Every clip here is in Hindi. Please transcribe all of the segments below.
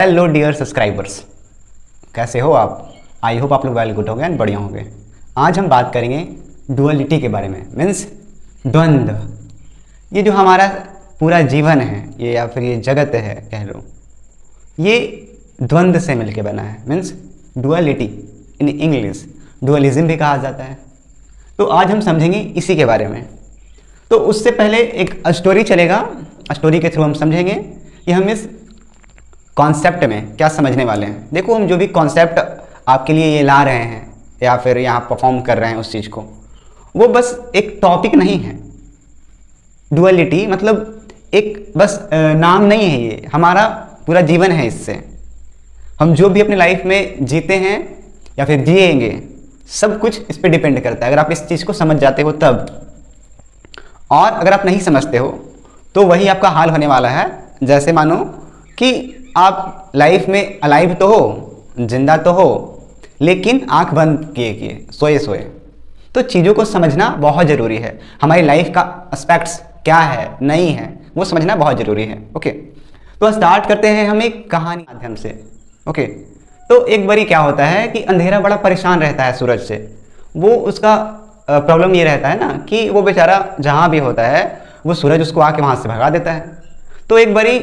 हेलो डियर सब्सक्राइबर्स, कैसे हो आप? आई होप आप लोग वेल गुड होंगे एंड बढ़िया होंगे। आज हम बात करेंगे डुअलिटी के बारे में, मीन्स द्वंद्व। ये जो हमारा पूरा जीवन है ये या फिर ये जगत है कह लो, ये द्वंद्व से मिलके बना है, means duality in English dualism भी कहा जाता है। तो आज हम समझेंगे इसी के बारे में। तो उससे पहले एक स्टोरी चलेगा, स्टोरी के थ्रू हम समझेंगे कि हम इस कॉन्सेप्ट में क्या समझने वाले हैं। देखो, हम जो भी कॉन्सेप्ट आपके लिए ये ला रहे हैं या फिर यहाँ परफॉर्म कर रहे हैं उस चीज़ को, वो बस एक टॉपिक नहीं है। डुअलिटी मतलब एक बस नाम नहीं है, ये हमारा पूरा जीवन है। इससे हम जो भी अपनी लाइफ में जीते हैं या फिर जिएंगे, सब कुछ इस पर डिपेंड करता है। अगर आप इस चीज़ को समझ जाते हो तब, और अगर आप नहीं समझते हो तो वही आपका हाल होने वाला है। जैसे मानो कि आप लाइफ में अलाइव तो हो, जिंदा तो हो, लेकिन आंख बंद किए किए सोए सोए। तो चीज़ों को समझना बहुत ज़रूरी है। हमारी लाइफ का एस्पेक्ट्स क्या है नहीं है वो समझना बहुत ज़रूरी है। ओके, तो स्टार्ट करते हैं हम एक कहानी के माध्यम से। ओके, तो एक बारी क्या होता है कि अंधेरा बड़ा परेशान रहता है सूरज से। वो उसका प्रॉब्लम ये रहता है ना कि वो बेचारा जहाँ भी होता है वो सूरज उसको आके वहाँ से भगा देता है। तो एक बारी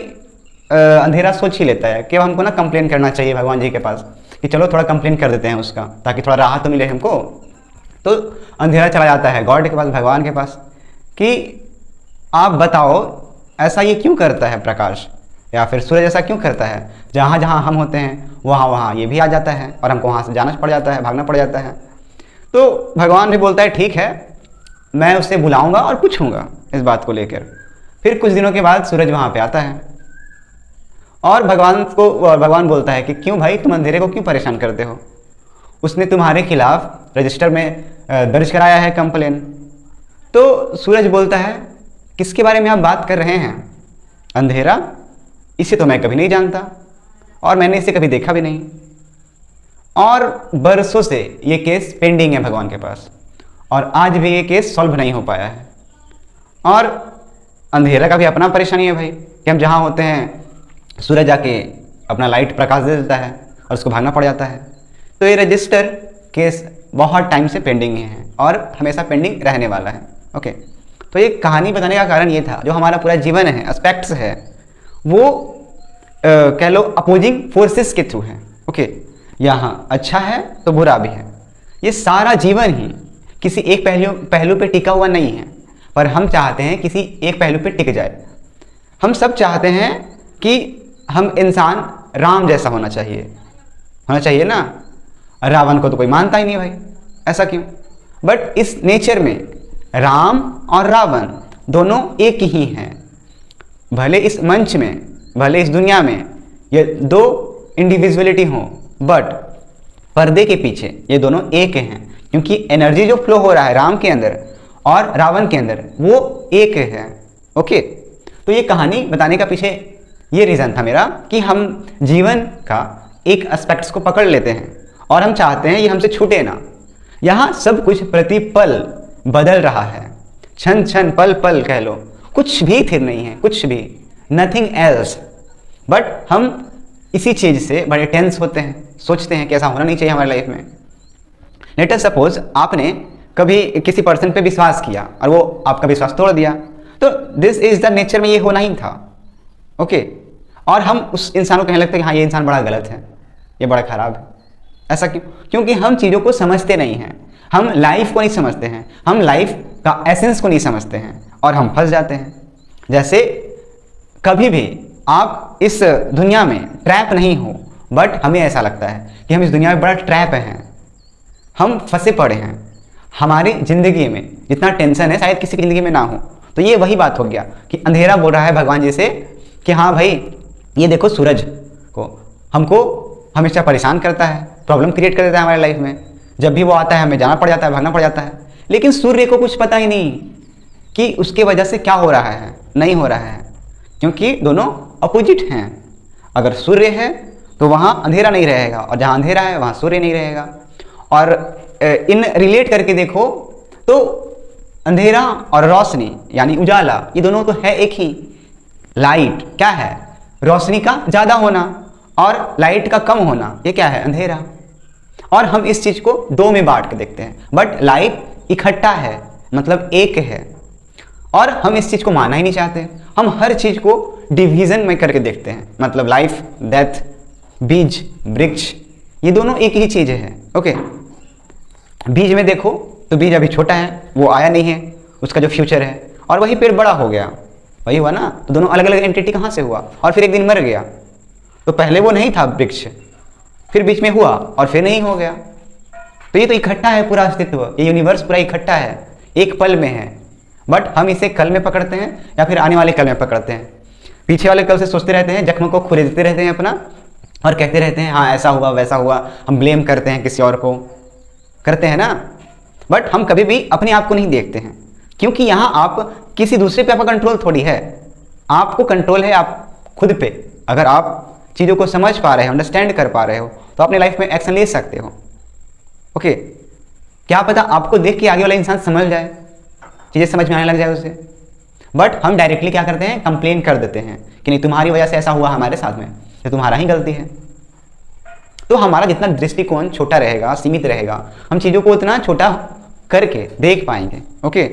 अंधेरा सोच ही लेता है कि हमको ना कंप्लेन करना चाहिए भगवान जी के पास, कि चलो थोड़ा कंप्लेन कर देते हैं उसका, ताकि थोड़ा राहत तो मिले हमको। तो अंधेरा चला जाता है गॉड के पास, भगवान के पास, कि आप बताओ ऐसा ये क्यों करता है प्रकाश, या फिर सूरज ऐसा क्यों करता है? जहाँ जहाँ हम होते हैं वहाँ वहाँ ये भी आ जाता है और हमको वहाँ से जाना पड़ जाता है, भागना पड़ जाता है। तो भगवान भी बोलता है ठीक है, मैं उसे बुलाऊंगा और पूछूंगा इस बात को लेकर। फिर कुछ दिनों के बाद सूरज वहाँ पे आता है और भगवान बोलता है कि क्यों भाई, तुम अंधेरे को क्यों परेशान करते हो? उसने तुम्हारे खिलाफ रजिस्टर में दर्ज कराया है कंप्लेन। तो सूरज बोलता है किसके बारे में आप बात कर रहे हैं? अंधेरा? इसे तो मैं कभी नहीं जानता और मैंने इसे कभी देखा भी नहीं। और बरसों से ये केस पेंडिंग है भगवान के पास और आज भी ये केस सॉल्व नहीं हो पाया है। और अंधेरा का भी अपना परेशानी है भाई, कि हम जहाँ होते हैं सूरज आके अपना लाइट प्रकाश दे देता है और उसको भागना पड़ जाता है। तो ये रजिस्टर केस बहुत टाइम से पेंडिंग है और हमेशा पेंडिंग रहने वाला है। ओके, तो ये कहानी बताने का कारण ये था, जो हमारा पूरा जीवन है, एस्पेक्ट्स है, वो कह लो अपोजिंग फोर्सेस के थ्रू है। ओके, यहाँ अच्छा है तो बुरा भी है। ये सारा जीवन ही किसी एक पहलू पे टिका हुआ नहीं है, पर हम चाहते हैं किसी एक पहलू पे टिक जाए। हम सब चाहते हैं कि हम इंसान राम जैसा होना चाहिए ना। रावण को तो कोई मानता ही नहीं भाई, ऐसा क्यों? बट इस नेचर में राम और रावण दोनों एक ही हैं। भले इस मंच में, भले इस दुनिया में ये दो इंडिविजुअलिटी हो, बट पर्दे के पीछे ये दोनों एक हैं, क्योंकि एनर्जी जो फ्लो हो रहा है राम के अंदर और रावण के अंदर वो एक है। ओके, तो ये कहानी बताने का पीछे ये रीज़न था मेरा कि हम जीवन का एक एस्पेक्ट्स को पकड़ लेते हैं और हम चाहते हैं ये हमसे छूटे ना। यहाँ सब कुछ प्रतिपल बदल रहा है, क्षण क्षण पल पल कह लो, कुछ भी स्थिर नहीं है, कुछ भी, नथिंग एल्स। बट हम इसी चीज़ से बड़े टेंस होते हैं, सोचते हैं कि ऐसा होना नहीं चाहिए हमारी लाइफ में। लेट अस सपोज आपने कभी किसी पर्सन पे विश्वास किया और वो आपका विश्वास तोड़ दिया, तो दिस इज द नेचर में ये होना ही था। ओके, और हम उस इंसान को कहने लगते हैं कि हाँ ये इंसान बड़ा गलत है, ये बड़ा खराब है। ऐसा क्यों? क्योंकि हम चीज़ों को समझते नहीं हैं, हम लाइफ को नहीं समझते हैं, हम लाइफ का एसेंस को नहीं समझते हैं और हम फंस जाते हैं। जैसे कभी भी आप इस दुनिया में ट्रैप नहीं हो, बट हमें ऐसा लगता है कि हम इस दुनिया में बड़ा ट्रैप हैं, हम फंसे पड़े हैं। हमारी ज़िंदगी में जितना टेंशन है शायद किसी की ज़िंदगी में ना हो। तो ये वही बात हो गया कि अंधेरा बोल रहा है भगवान जी से कि हाँ भाई, ये देखो सूरज को हमको हमेशा परेशान करता है, प्रॉब्लम क्रिएट कर देता है हमारे लाइफ में। जब भी वो आता है हमें जाना पड़ जाता है, भागना पड़ जाता है। लेकिन सूर्य को कुछ पता ही नहीं कि उसके वजह से क्या हो रहा है, नहीं हो रहा है, क्योंकि दोनों अपोजिट हैं। अगर सूर्य है तो वहाँ अंधेरा नहीं रहेगा और जहाँ अंधेरा है वहाँ सूर्य नहीं रहेगा। और इन रिलेट करके देखो तो अंधेरा और रोशनी यानी उजाला, ये दोनों तो है एक ही। लाइट क्या है? रोशनी का ज़्यादा होना और लाइट का कम होना, ये क्या है? अंधेरा। और हम इस चीज को दो में बांट के देखते हैं, बट लाइफ इकट्ठा है, मतलब एक है। और हम इस चीज को मानना ही नहीं चाहते, हम हर चीज को डिवीजन में करके देखते हैं, मतलब लाइफ, डेथ, बीज, वृक्ष, ये दोनों एक ही चीज है। ओके, बीज में देखो तो बीज अभी छोटा है, वो आया नहीं है, उसका जो फ्यूचर है, और वही पेड़ बड़ा हो गया, वही हुआ ना। तो दोनों अलग अलग एंटिटी कहाँ से हुआ? और फिर एक दिन मर गया। तो पहले वो नहीं था वृक्ष, फिर बीच में हुआ और फिर नहीं हो गया। तो ये तो इकट्ठा है पूरा अस्तित्व, ये यूनिवर्स पूरा इकट्ठा है, एक पल में है। बट हम इसे कल में पकड़ते हैं या फिर आने वाले कल में पकड़ते हैं, पीछे वाले कल से सोचते रहते हैं, जख्म को खुरेदते रहते हैं अपना, और कहते रहते हैं हाँ ऐसा हुआ वैसा हुआ, हम ब्लेम करते हैं किसी और को, करते हैं ना। बट हम कभी भी अपने आप को नहीं देखते हैं, क्योंकि यहाँ आप किसी दूसरे पे आपका कंट्रोल थोड़ी है, आपको कंट्रोल है आप खुद पे। अगर आप चीज़ों को समझ पा रहे हो, अंडरस्टैंड कर पा रहे हो, तो अपने लाइफ में एक्शन ले सकते हो। ओके, क्या पता आपको देख के आगे वाला इंसान समझ जाए, चीज़ें समझ में आने लग जाए उसे। बट हम डायरेक्टली क्या करते हैं? कंप्लेन कर देते हैं कि नहीं तुम्हारी वजह से ऐसा हुआ हमारे साथ में, तो तुम्हारा ही गलती है। तो हमारा जितना दृष्टिकोण छोटा रहेगा, सीमित रहेगा, हम चीज़ों को उतना छोटा करके देख पाएंगे। ओके,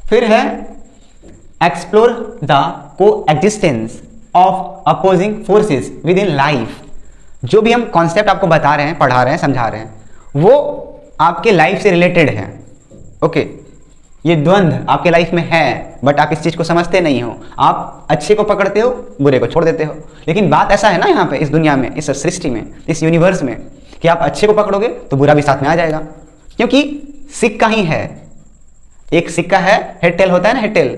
फिर है एक्सप्लोर द को existence of opposing forces with in life. जो भी हम कॉन्सेप्ट आपको बता रहे हैं, पढ़ा रहे हैं, समझा रहे हैं, वो आपके लाइफ से रिलेटेड है। ओके, ये द्वंद्व आपके लाइफ में है, बट आप इस चीज को समझते नहीं हो, आप अच्छे को पकड़ते हो, बुरे को छोड़ देते हो। लेकिन बात ऐसा है ना यहाँ पे, इस दुनिया में, इस सृष्टि में, इस यूनिवर्स में, कि आप अच्छे को पकड़ोगे तो बुरा भी साथ में आ जाएगा, क्योंकि सिक्का ही है। एक सिक्का है, हेड टेल होता है ना, हेड टेल।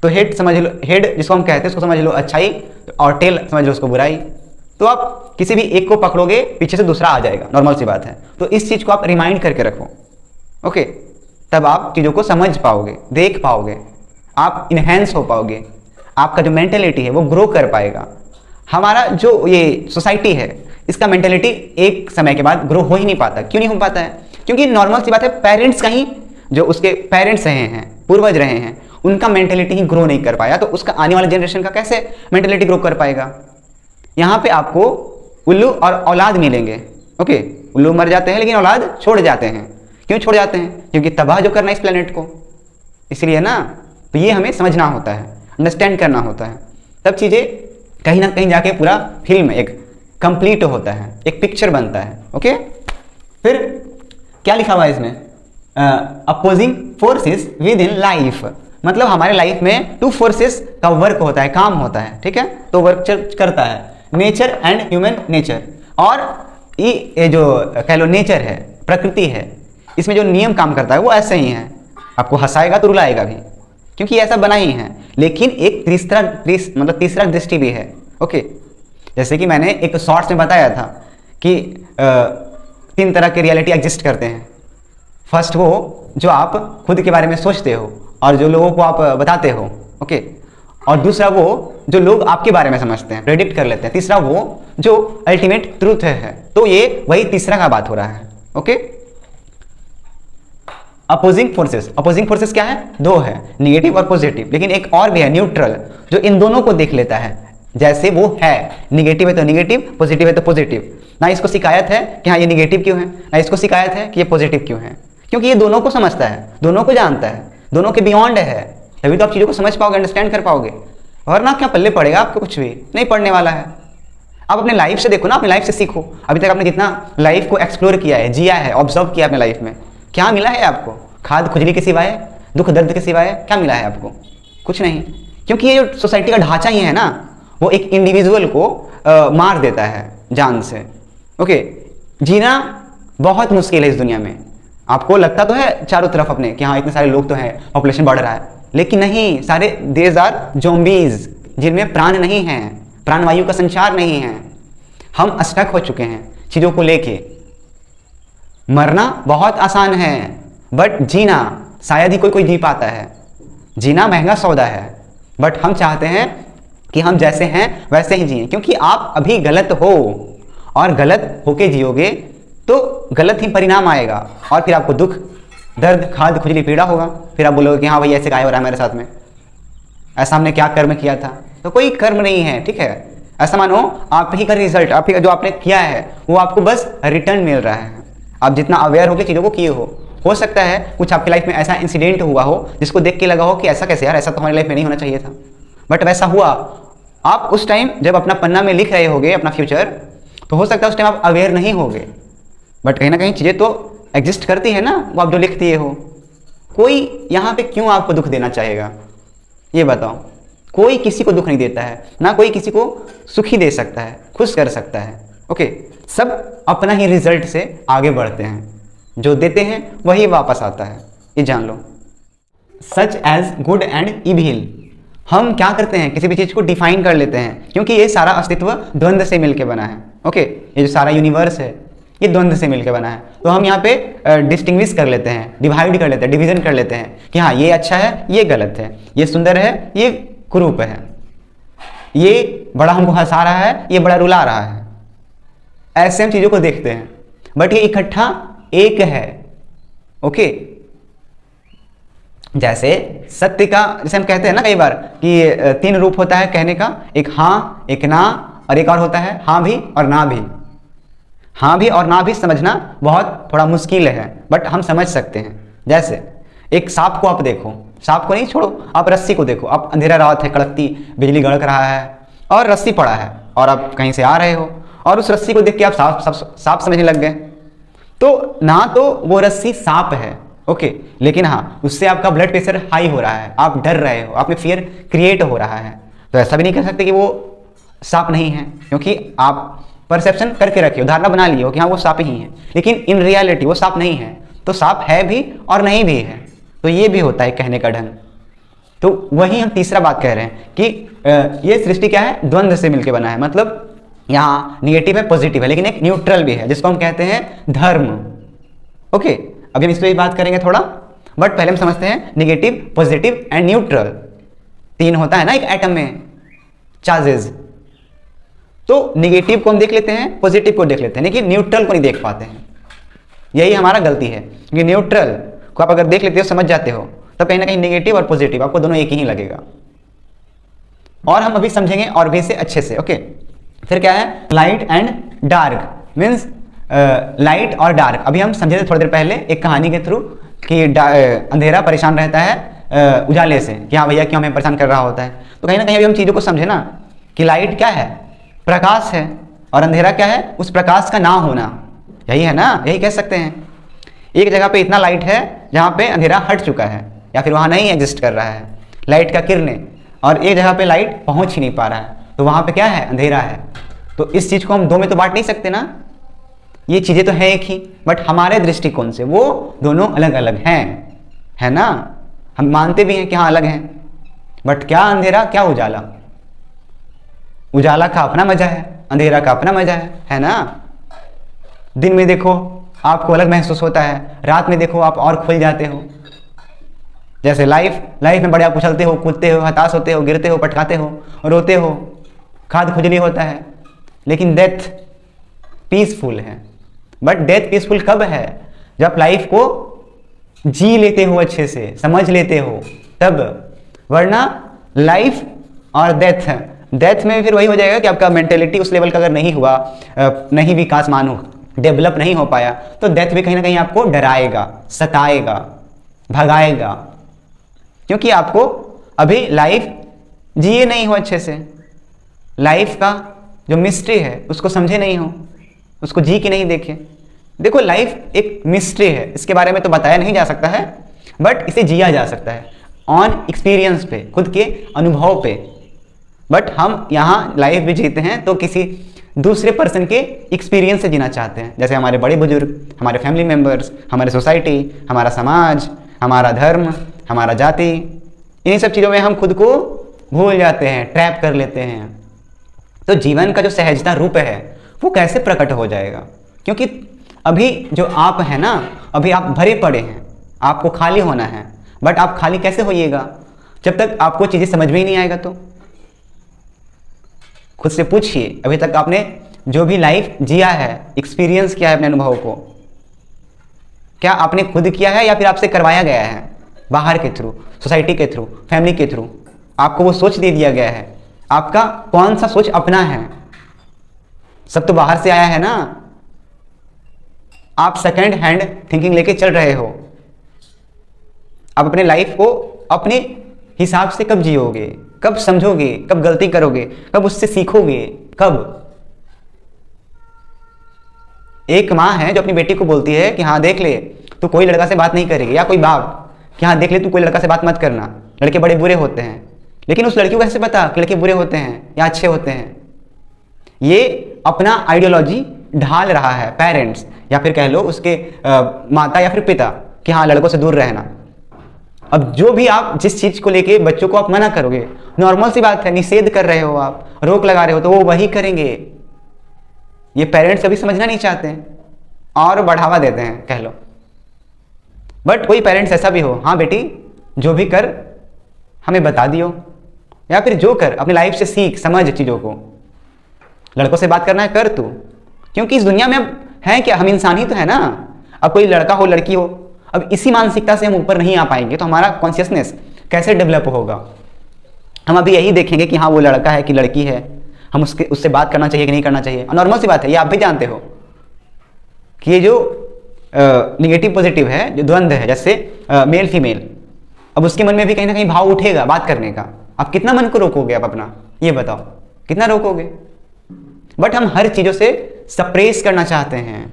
तो हेड समझ लो, हेड जिसको हम कहते हैं उसको समझ लो अच्छाई, और टेल समझ लो उसको बुराई। तो आप किसी भी एक को पकड़ोगे, पीछे से दूसरा आ जाएगा, नॉर्मल सी बात है। तो इस चीज को आप रिमाइंड करके रखो। ओके, तब आप चीज़ों को समझ पाओगे, देख पाओगे, आप इन्हेंस हो पाओगे, आपका जो मेंटेलिटी है वो ग्रो कर पाएगा। हमारा जो ये सोसाइटी है, इसका मेंटेलिटी एक समय के बाद ग्रो हो ही नहीं पाता। क्यों नहीं हो पाता है? क्योंकि नॉर्मल सी बात है, पेरेंट्स का ही, जो उसके पेरेंट्स रहे हैं, पूर्वज रहे हैं, उनका मेंटेलिटी ही ग्रो नहीं कर पाया, तो उसका आने वाले जनरेशन का कैसे मेंटेलिटी ग्रो कर पाएगा? यहाँ पे आपको उल्लू और औलाद मिलेंगे। ओके, उल्लू मर जाते हैं लेकिन औलाद छोड़ जाते हैं। क्यों छोड़ जाते हैं? क्योंकि तबाह जो करना है इस प्लेनेट को, इसलिए ना। तो ये हमें समझना होता है, अंडरस्टैंड करना होता है, तब चीज़ें कहीं ना कहीं जाके पूरा फिल्म एक कंप्लीट होता है, एक पिक्चर बनता है। ओके, फिर क्या लिखा हुआ है इसमें? Opposing forces with in life, मतलब हमारे लाइफ में टू फोर्सेस का वर्क होता है, काम होता है, ठीक है। तो वर्क करता है नेचर एंड ह्यूमन नेचर। और ये जो कह लो नेचर है, प्रकृति है, इसमें जो नियम काम करता है वो ऐसे ही है, आपको हंसाएगा तो रुलाएगा भी, क्योंकि ऐसा बना ही है। लेकिन एक तीसरा दृष्टि भी है। ओके, जैसे कि मैंने एक शॉर्ट्स में बताया था कि 3 तरह के रियलिटी एग्जिस्ट करते हैं। फर्स्ट वो जो आप खुद के बारे में सोचते हो और जो लोगों को आप बताते हो। ओके, और दूसरा वो जो लोग आपके बारे में समझते हैं, प्रेडिक्ट कर लेते हैं। तीसरा वो जो अल्टीमेट ट्रूथ है। तो ये वही तीसरा का बात हो रहा है। ओके, अपोजिंग फोर्सेस क्या है? 2 है, निगेटिव और पॉजिटिव। लेकिन एक और भी है न्यूट्रल, जो इन दोनों को देख लेता है जैसे वो है, निगेटिव है तो निगेटिव, पॉजिटिव है तो पॉजिटिव। ना इसको शिकायत है कि हाँ ये निगेटिव क्यों है, ना इसको शिकायत है कि ये पॉजिटिव क्यों है, क्योंकि ये दोनों को समझता है, दोनों को जानता है, दोनों के बियॉन्ड है। तभी तो आप चीज़ों को समझ पाओगे, अंडरस्टैंड कर पाओगे। वरना क्या पल्ले पड़ेगा आपको, कुछ भी नहीं पढ़ने वाला है। आप अपने लाइफ से देखो ना, अपनी लाइफ से सीखो। अभी तक आपने जितना लाइफ को एक्सप्लोर किया है, जिया है, ऑब्जर्व किया अपने लाइफ में, क्या मिला है आपको? खाद खुजली के सिवाय, दुख दर्द के सिवाय क्या मिला है आपको? कुछ नहीं। क्योंकि ये जो सोसाइटी का ढांचा ही है ना, वो एक इंडिविजुअल को मार देता है जान से। ओके, जीना बहुत मुश्किल है इस दुनिया में। आपको लगता तो है चारों तरफ अपने कि हाँ इतने सारे लोग तो हैं, पॉपुलेशन बढ़ रहा है, लेकिन नहीं, सारे देश आर ज़ॉम्बीज, जिनमें प्राण नहीं है, प्राणवायु का संचार नहीं है। हम स्टक हो चुके हैं चीज़ों को लेके। मरना बहुत आसान है, बट जीना शायद ही कोई जी पाता है। जीना महंगा सौदा है, बट हम चाहते हैं कि हम जैसे हैं वैसे ही जिए, क्योंकि आप अभी गलत हो और गलत होके जियोगे तो गलत ही परिणाम आएगा, और फिर आपको दुख दर्द खाद खुजली पीड़ा होगा। फिर आप बोलोगे कि हाँ भाई ऐसे क्या हो रहा है मेरे साथ में, ऐसा हमने क्या कर्म किया था। तो कोई कर्म नहीं है, ठीक है। ऐसा मानो आप ही का रिजल्ट, आप ही का जो आपने किया है वो आपको बस रिटर्न मिल रहा है। आप जितना अवेयर होकर चीज़ों को किए हो सकता है कुछ आपकी लाइफ में ऐसा इंसिडेंट हुआ हो जिसको देख के लगा हो कि ऐसा कैसे यार, ऐसा तो हमारी लाइफ में नहीं होना चाहिए था, बट वैसा हुआ। आप उस टाइम जब अपना पन्ना में लिख रहे होगे अपना फ्यूचर, तो हो सकता है उस टाइम आप अवेयर नहीं होगे, बट कहीं ना कहीं चीज़ें तो एग्जिस्ट करती है ना, वो आप जो लिख दिए हो। कोई यहाँ पे क्यों आपको दुख देना चाहेगा, ये बताओ। कोई किसी को दुख नहीं देता है, ना कोई किसी को सुखी दे सकता है, खुश कर सकता है। ओके, सब अपना ही रिजल्ट से आगे बढ़ते हैं, जो देते हैं वही वापस आता है, ये जान लो। Such as good and evil, हम क्या करते हैं किसी भी चीज़ को डिफाइन कर लेते हैं, क्योंकि ये सारा अस्तित्व द्वंद्व से मिलकर बना है। ओके, ये जो सारा यूनिवर्स है ये द्वंद्व से मिलकर बना है, तो हम यहाँ पे डिस्टिंग्विश कर लेते हैं, डिवाइड कर लेते हैं, डिवीजन कर लेते हैं कि हाँ ये अच्छा है, ये गलत है, ये सुंदर है, ये कुरूप है, ये बड़ा हमको हंसा रहा है, ये बड़ा रुला रहा है। ऐसे हम चीज़ों को देखते हैं, बट ये इकट्ठा एक है। ओके, जैसे सत्य का, जैसे हम कहते हैं ना कई बार कि 3 रूप होता है कहने का, एक हाँ, एक ना, और एक और होता है हाँ भी और ना भी। हाँ भी और ना भी समझना बहुत थोड़ा मुश्किल है, बट हम समझ सकते हैं। जैसे एक सांप को आप देखो, सांप को नहीं छोड़ो, आप रस्सी को देखो। आप अंधेरा रात है, कड़कती बिजली गड़क रहा है और रस्सी पड़ा है, और आप कहीं से आ रहे हो और उस रस्सी को देख के आप सांप समझने लग गए, तो ना तो वो रस्सी सांप है, ओके, लेकिन हाँ उससे आपका ब्लड प्रेशर हाई हो रहा है, आप डर रहे हो, आप में फियर क्रिएट हो रहा है। तो ऐसा भी नहीं कह सकते कि वो सांप नहीं है, क्योंकि आप परसेप्शन करके रखे हो, धारणा बना लिए हो कि हाँ वो सांप ही है, लेकिन इन रियलिटी वो सांप नहीं है। तो सांप है भी और नहीं भी है, तो ये भी होता है कहने का ढंग। तो वही हम तीसरा बात कह रहे हैं कि ये सृष्टि क्या है, द्वंद्व से मिलकर बना है। मतलब यहाँ निगेटिव है, पॉजिटिव है, लेकिन एक न्यूट्रल भी है, जिसको हम कहते हैं धर्म। ओके, अभी हम इस पर भी बात करेंगे थोड़ा, बट पहले हम समझते हैं निगेटिव, पॉजिटिव एंड न्यूट्रल। 3 होता है ना एक एटम में, चार्जेस। तो निगेटिव को हम देख लेते हैं, पॉजिटिव को देख लेते हैं, लेकिन न्यूट्रल को नहीं देख पाते हैं। यही हमारा गलती है, क्योंकि न्यूट्रल को आप अगर देख लेते हो, समझ जाते हो, तब कहीं ना कहीं निगेटिव और पॉजिटिव आपको दोनों एक ही लगेगा। और हम अभी समझेंगे और भी से अच्छे से। ओके, फिर क्या है, light and dark, means light और डार्क। अभी हम समझे थे थोड़ी देर पहले एक कहानी के थ्रू कि अंधेरा परेशान रहता है उजाले से, कि हाँ भैया क्यों हमें परेशान कर रहा होता है। तो कहीं ना कहीं अभी हम चीज़ों को समझे ना कि लाइट क्या है, प्रकाश है, और अंधेरा क्या है, उस प्रकाश का ना होना। यही है ना, यही कह सकते हैं। एक जगह पे इतना लाइट है जहाँ पे अंधेरा हट चुका है, या फिर वहाँ नहीं एग्जिस्ट कर रहा है लाइट का किरणें, और एक जगह पे लाइट पहुँच ही नहीं पा रहा है, तो वहाँ पे क्या है, अंधेरा है। तो इस चीज़ को हम 2 में तो बांट नहीं सकते ना, ये चीज़ें तो है एक ही, बट हमारे दृष्टिकोण से वो दोनों अलग अलग हैं, है ना। हम मानते भी हैं कि हाँ अलग हैं, बट क्या अंधेरा क्या उजाला, उजाला का अपना मजा है, अंधेरा का अपना मजा है ना। दिन में देखो आपको अलग महसूस होता है, रात में देखो आप और खुल जाते हो। जैसे लाइफ में बड़े आप उछलते हो, कूदते हो, हताश होते हो, गिरते हो, पटकाते हो, रोते हो, खाद खुजली होता है, लेकिन डेथ पीसफुल है। बट डेथ पीसफुल कब है, जब लाइफ को जी लेते हो, अच्छे से समझ लेते हो तब, वरना लाइफ और डेथ में फिर वही हो जाएगा कि आपका मेंटेलिटी उस लेवल का अगर नहीं हुआ, नहीं विकास मानो डेवलप नहीं हो पाया, तो डेथ भी कहीं ना कहीं आपको डराएगा, सताएगा, भगाएगा, क्योंकि आपको अभी लाइफ जिए नहीं हो अच्छे से, लाइफ का जो मिस्ट्री है उसको समझे नहीं हो, उसको जी के नहीं देखे। देखो लाइफ एक मिस्ट्री है, इसके बारे में तो बताया नहीं जा सकता है, बट इसे जिया जा सकता है ऑन एक्सपीरियंस पे, खुद के अनुभव पे। बट हम यहाँ लाइफ भी जीते हैं तो किसी दूसरे पर्सन के एक्सपीरियंस से जीना चाहते हैं, जैसे हमारे बड़े बुजुर्ग, हमारे फैमिली मेम्बर्स, हमारे सोसाइटी, हमारा समाज, हमारा धर्म, हमारा जाति, इन्हीं सब चीज़ों में हम खुद को भूल जाते हैं, ट्रैप कर लेते हैं। तो जीवन का जो सहजता रूप है वो कैसे प्रकट हो जाएगा, क्योंकि अभी जो आप हैं ना, अभी आप भरे पड़े हैं, आपको खाली होना है, बट आप खाली कैसे होइएगा जब तक आपको चीज़ें समझ में ही नहीं आएगा। तो खुद से पूछिए, अभी तक आपने जो भी लाइफ जिया है, एक्सपीरियंस किया है अपने अनुभव को, क्या आपने खुद किया है या फिर आपसे करवाया गया है बाहर के थ्रू, सोसाइटी के थ्रू, फैमिली के थ्रू, आपको वो सोच दे दिया गया है, आपका कौन सा सोच अपना है? सब तो बाहर से आया है ना। आप सेकंड हैंड थिंकिंग लेके चल रहे हो। आप अपने लाइफ को अपने हिसाब से कब जियोगे, कब समझोगे, कब गलती करोगे, कब उससे सीखोगे, कब? एक माँ है जो अपनी बेटी को बोलती है कि हाँ देख ले तू कोई लड़का से बात नहीं करेगी, या कोई बाप कि हाँ देख ले तू कोई लड़का से बात मत करना, लड़के बड़े बुरे होते हैं। लेकिन उस लड़की को कैसे पता कि लड़के बुरे होते हैं या अच्छे होते हैं? ये अपना आइडियोलॉजी ढाल रहा है पेरेंट्स, या फिर कह लो उसके माता या फिर पिता कि हाँ लड़कों से दूर रहना। अब जो भी आप जिस चीज को लेके बच्चों को आप मना करोगे, नॉर्मल सी बात है, निषेध कर रहे हो आप, रोक लगा रहे हो, तो वो वही करेंगे। ये पेरेंट्स कभी समझना नहीं चाहते हैं और बढ़ावा देते हैं कह लो। बट कोई पेरेंट्स ऐसा भी हो, हाँ बेटी जो भी कर हमें बता दियो, या फिर जो कर अपनी लाइफ से सीख समझ चीज़ों को। लड़कों से बात करना है कर तू, क्योंकि इस दुनिया में अब है क्या, हम इंसान ही तो है ना। अब कोई लड़का हो लड़की हो, अब इसी मानसिकता से हम ऊपर नहीं आ पाएंगे तो हमारा कॉन्शियसनेस कैसे डेवलप होगा? हम अभी यही देखेंगे कि हाँ वो लड़का है कि लड़की है, हम उससे बात करना चाहिए कि नहीं करना चाहिए। नॉर्मल सी बात है, ये आप भी जानते हो कि ये जो निगेटिव पॉजिटिव है, जो द्वंद्व है, जैसे मेल फीमेल, अब उसके मन में भी कहीं ना कहीं भाव उठेगा बात करने का। आप कितना मन को रोकोगे आप अपना, ये बताओ कितना रोकोगे? बट हम हर चीज़ों से सप्रेस करना चाहते हैं,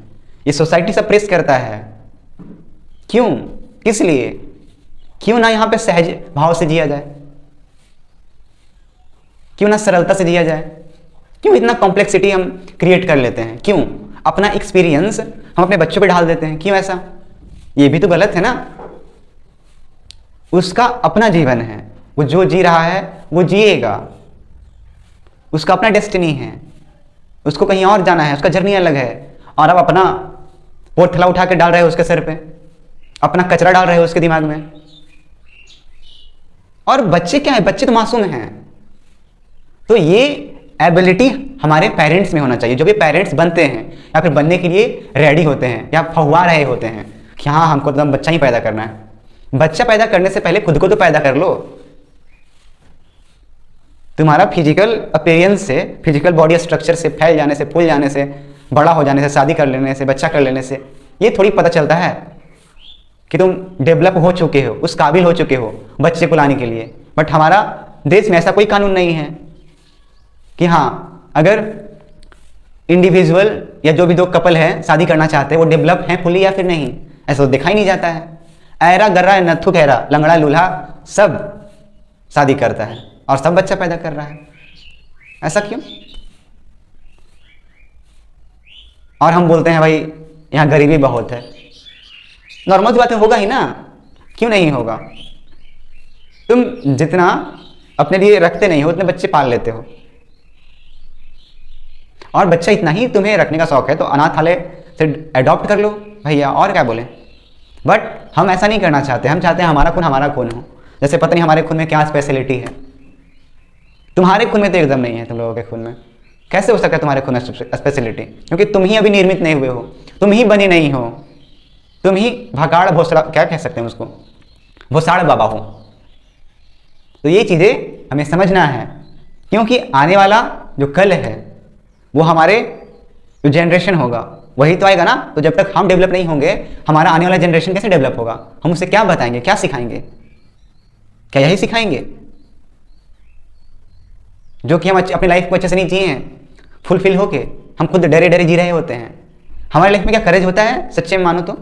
ये सोसाइटी सप्रेस करता है। क्यों, किस लिए? क्यों ना यहाँ पे सहज भाव से जिया जाए, क्यों ना सरलता से जिया जाए? क्यों इतना कॉम्प्लेक्सिटी हम क्रिएट कर लेते हैं? क्यों अपना एक्सपीरियंस हम अपने बच्चों पे ढाल देते हैं? क्यों ऐसा? ये भी तो गलत है ना। उसका अपना जीवन है, वो जो जी रहा है वो जिएगा, उसका अपना डेस्टिनी है, उसको कहीं और जाना है, उसका जर्नी अलग है। और आप अपना पोथला उठा के डाल रहे हो उसके सिर पे, अपना कचरा डाल रहे हो उसके दिमाग में। और बच्चे क्या है, बच्चे तो मासूम हैं। तो ये एबिलिटी हमारे पेरेंट्स में होना चाहिए। जो भी पेरेंट्स बनते हैं या फिर बनने के लिए रेडी होते हैं या फहुआ रहे होते हैं कि हाँ हमको तो बच्चा ही पैदा करना है, बच्चा पैदा करने से पहले खुद को तो पैदा कर लो। तुम्हारा फिजिकल अपीयरेंस से, फिजिकल बॉडी स्ट्रक्चर से, फैल जाने से, फूल जाने से, बड़ा हो जाने से, शादी कर लेने से, बच्चा कर लेने से ये थोड़ी पता चलता है कि तुम डेवलप हो चुके हो, उस काबिल हो चुके हो बच्चे को लाने के लिए। बट हमारा देश में ऐसा कोई कानून नहीं है कि हाँ अगर इंडिविजुअल या जो भी दो कपल है शादी करना चाहते हैं वो डेवलप हैं फुली या फिर नहीं, ऐसा तो दिखाई नहीं जाता है। ऐरा गर्रा नथु खैरा लंगड़ा लूल्हा सब शादी करता है और सब बच्चा पैदा कर रहा है। ऐसा क्यों? और हम बोलते हैं भाई यहाँ गरीबी बहुत है। नॉर्मल बात होगा ही ना, क्यों नहीं होगा? तुम जितना अपने लिए रखते नहीं हो उतने बच्चे पाल लेते हो, और बच्चा इतना ही तुम्हें रखने का शौक है तो अनाथालय से अडॉप्ट कर लो भैया, और क्या बोले। बट हम ऐसा नहीं करना चाहते, हम चाहते हैं हमारा खून हो। जैसे पता नहीं हमारे खून में क्या स्पेशलिटी है, तुम्हारे खून में तो एकदम नहीं है। तुम लोगों के खून में कैसे हो सकता है तुम्हारे खून में स्पेशलिटी? क्योंकि तुम ही अभी निर्मित नहीं हुए हो, तुम ही बने नहीं हो, तुम ही भगाड़ भोसड़ा क्या कह सकते हैं उसको, भोसाड़ बाबा हो। तो ये चीज़ें हमें समझना है, क्योंकि आने वाला जो कल है वो हमारे जो जनरेशन होगा वही तो आएगा ना। तो जब तक हम डेवलप नहीं होंगे हमारा आने वाला जनरेशन कैसे डेवलप होगा? हम उसे क्या बताएंगे, क्या सिखाएंगे? क्या यही सिखाएंगे जो कि हम अपनी लाइफ को अच्छे से नहीं जिए हैं, फुलफिल होके हम खुद डरे डरे जी रहे होते हैं? हमारी लाइफ में क्या करेज होता है सच्चे में मानो तो?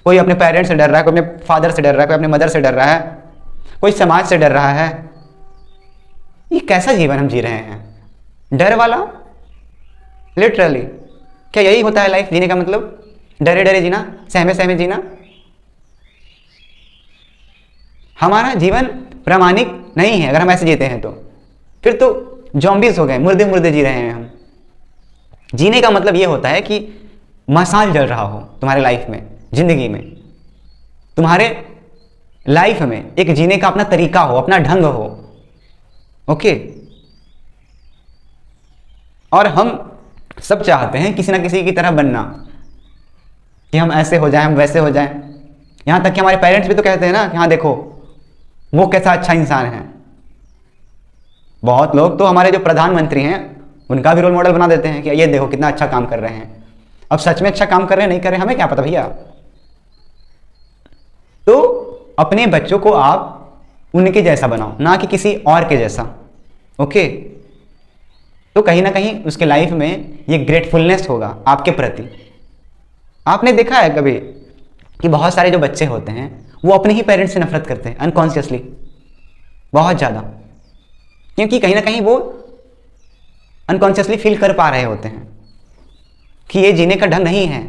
कोई अपने पेरेंट्स से डर रहा है, कोई अपने फादर से डर रहा है, कोई अपने मदर से डर रहा है, कोई समाज से डर रहा है। ये कैसा जीवन हम जी रहे हैं, डर वाला? लिटरली क्या यही होता है लाइफ जीने का मतलब? डरे डरे जीना, सहमे सहमे जीना? हमारा जीवन प्रामाणिक नहीं है अगर हम ऐसे जीते हैं तो। फिर तो जॉम्बीज हो गए, मुर्दे मुर्दे जी रहे हैं हम। जीने का मतलब ये होता है कि मशाल जल रहा हो तुम्हारे लाइफ में, जिंदगी में, तुम्हारे लाइफ में एक जीने का अपना तरीका हो, अपना ढंग हो। ओके? और हम सब चाहते हैं किसी ना किसी की तरह बनना, कि हम ऐसे हो जाएं, हम वैसे हो जाएं। यहां तक कि हमारे पेरेंट्स भी तो कहते हैं ना कि हाँ देखो वो कैसा अच्छा इंसान है, बहुत लोग तो हमारे जो प्रधानमंत्री हैं उनका भी रोल मॉडल बना देते हैं कि ये देखो कितना अच्छा काम कर रहे हैं। अब सच में अच्छा काम कर रहे हैं नहीं कर रहे हैं हमें क्या पता भैया। तो अपने बच्चों को आप उनके जैसा बनाओ, ना कि किसी और के जैसा। ओके, तो कहीं ना कहीं उसके लाइफ में ये ग्रेटफुलनेस होगा आपके प्रति। आपने देखा है कभी कि बहुत सारे जो बच्चे होते हैं वो अपने ही पेरेंट्स से नफरत करते हैं अनकॉन्शियसली, बहुत ज़्यादा, क्योंकि कहीं ना कहीं वो अनकॉन्शियसली फील कर पा रहे होते हैं कि ये जीने का ढंग नहीं है,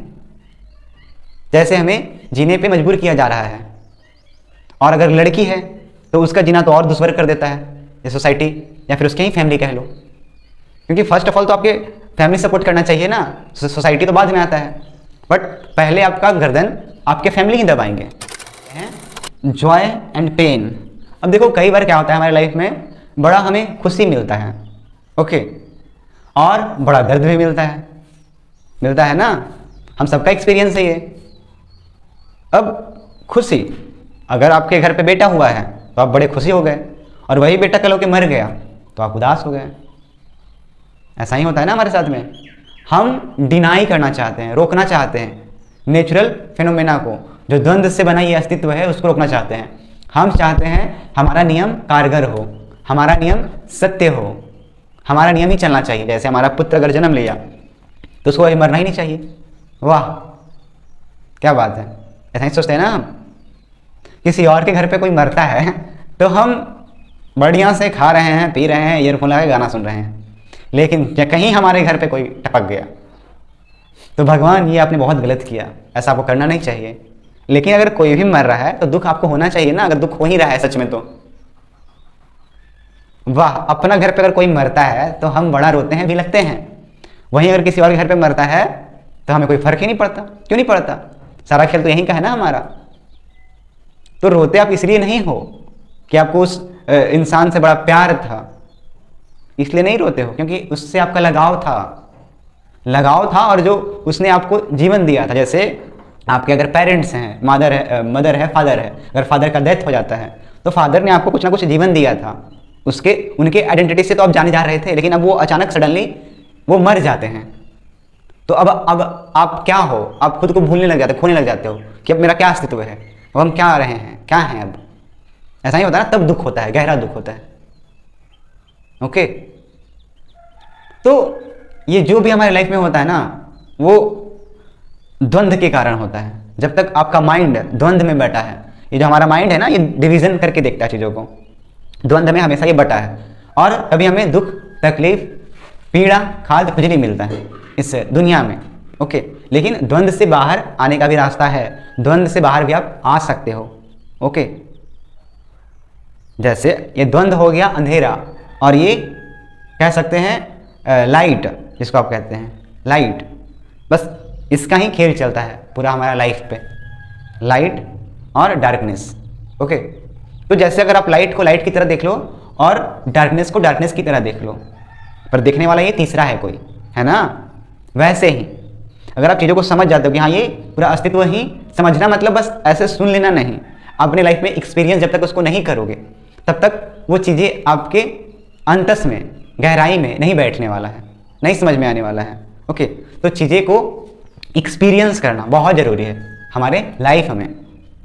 जैसे हमें जीने पे मजबूर किया जा रहा है। और अगर लड़की है तो उसका जीना तो और दुश्वार कर देता है ये सोसाइटी या फिर उसकी ही फैमिली कह लो, क्योंकि फर्स्ट ऑफ ऑल तो आपके फैमिली सपोर्ट करना चाहिए ना, सोसाइटी तो बाद में आता है, बट पहले आपका गर्दन आपके फैमिली ही दबाएंगे। Joy and pain. अब देखो कई बार क्या होता है हमारी लाइफ में, बड़ा हमें खुशी मिलता है, ओके, और बड़ा दर्द भी मिलता है ना, हम सबका एक्सपीरियंस है ये। अब खुशी, अगर आपके घर पे बेटा हुआ है तो आप बड़े खुशी हो गए, और वही बेटा कल होके मर गया तो आप उदास हो गए। ऐसा ही होता है ना हमारे साथ में। हम डिनाई करना चाहते हैं, रोकना चाहते हैं नेचुरल फिनोमेना को, जो द्वंद्व से बना ये अस्तित्व है उसको रोकना चाहते हैं। हम चाहते हैं हमारा नियम कारगर हो, हमारा नियम सत्य हो, हमारा नियम ही चलना चाहिए। जैसे हमारा पुत्र अगर जन्म लिया तो उसको अभी मरना ही नहीं चाहिए। वाह क्या बात है, ऐसा ही सोचते हैं ना हम। किसी और के घर पे कोई मरता है तो हम बढ़िया से खा रहे हैं, पी रहे हैं, ईयरफोन लगा के गाना सुन रहे हैं, लेकिन कहीं हमारे घर पे कोई टपक गया तो भगवान ये आपने बहुत गलत किया, ऐसा आपको करना नहीं चाहिए। लेकिन अगर कोई भी मर रहा है तो दुख आपको होना चाहिए ना, अगर दुख हो ही रहा है सच में तो। वाह, अपना घर पे अगर कोई मरता है तो हम बड़ा रोते हैं भी लगते हैं, वहीं अगर किसी और के घर पे मरता है तो हमें कोई फर्क ही नहीं पड़ता। क्यों नहीं पड़ता? सारा खेल तो यहीं का है ना हमारा। तो रोते आप इसलिए नहीं हो कि आपको उस इंसान से बड़ा प्यार था, इसलिए नहीं रोते हो, क्योंकि उससे आपका लगाव था और जो उसने आपको जीवन दिया था। जैसे आपके अगर पेरेंट्स हैं, मदर है, फादर है, अगर फादर का डेथ हो जाता है तो फादर ने आपको कुछ ना कुछ जीवन दिया था, उनके आइडेंटिटी से तो आप जाने जा रहे थे, लेकिन अब वो अचानक सडनली वो मर जाते हैं। तो अब आप क्या हो, आप खुद को भूलने लग जाते, खोने लग जाते हो कि अब मेरा क्या अस्तित्व है, अब हम क्या रहे हैं, क्या हैं अब। ऐसा ही होता है ना, तब दुख होता है, गहरा दुख होता है। ओके, तो ये जो भी हमारे लाइफ में होता है ना वो द्वंद्व के कारण होता है। जब तक आपका माइंड द्वंद्व में बैठा है, ये जो हमारा माइंड है ना, ये डिवीजन करके देखता है चीज़ों को, द्वंद्व में हमेशा ये बटा है, और कभी हमें दुख, तकलीफ, पीड़ा, खाद कुछ नहीं मिलता है इस दुनिया में। ओके, लेकिन द्वंद्व से बाहर आने का भी रास्ता है, द्वंद्व से बाहर भी आप आ सकते हो। ओके, जैसे ये द्वंद्व हो गया अंधेरा, और ये कह सकते हैं लाइट, जिसको आप कहते हैं लाइट, बस इसका ही खेल चलता है पूरा हमारा लाइफ पे, लाइट और डार्कनेस। ओके, तो जैसे अगर आप लाइट को लाइट की तरह देख लो और डार्कनेस को डार्कनेस की तरह देख लो, पर देखने वाला ये तीसरा है कोई, है ना। वैसे ही अगर आप चीज़ों को समझ जाते हो कि हाँ ये पूरा अस्तित्व ही, समझना मतलब बस ऐसे सुन लेना नहीं, अपने लाइफ में एक्सपीरियंस जब तक उसको नहीं करोगे तब तक वो चीज़ें आपके अंतस में, गहराई में नहीं बैठने वाला है, नहीं समझ में आने वाला है। ओके, तो चीज़ें को एक्सपीरियंस करना बहुत ज़रूरी है हमारे लाइफ में।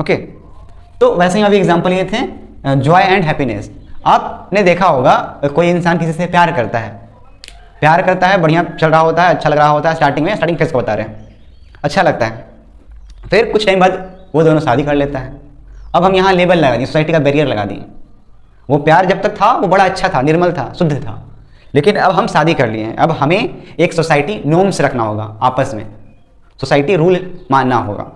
ओके, तो वैसे ही अभी एग्जांपल ये थे जॉय एंड हैप्पीनेस। आपने देखा होगा कोई इंसान किसी से प्यार करता है, बढ़िया चल रहा होता है, अच्छा लग रहा होता है, स्टार्टिंग फेस को बता रहे हैं, अच्छा लगता है, फिर कुछ टाइम बाद वो दोनों शादी कर लेता है। अब हम यहाँ लेबल लगा दिए, सोसाइटी का बैरियर लगा दिए। वो प्यार जब तक था वो बड़ा अच्छा था, निर्मल था, शुद्ध था, लेकिन अब हम शादी कर लिए हैं, अब हमें एक सोसाइटी नॉर्म्स रखना होगा, आपस में सोसाइटी रूल मानना होगा,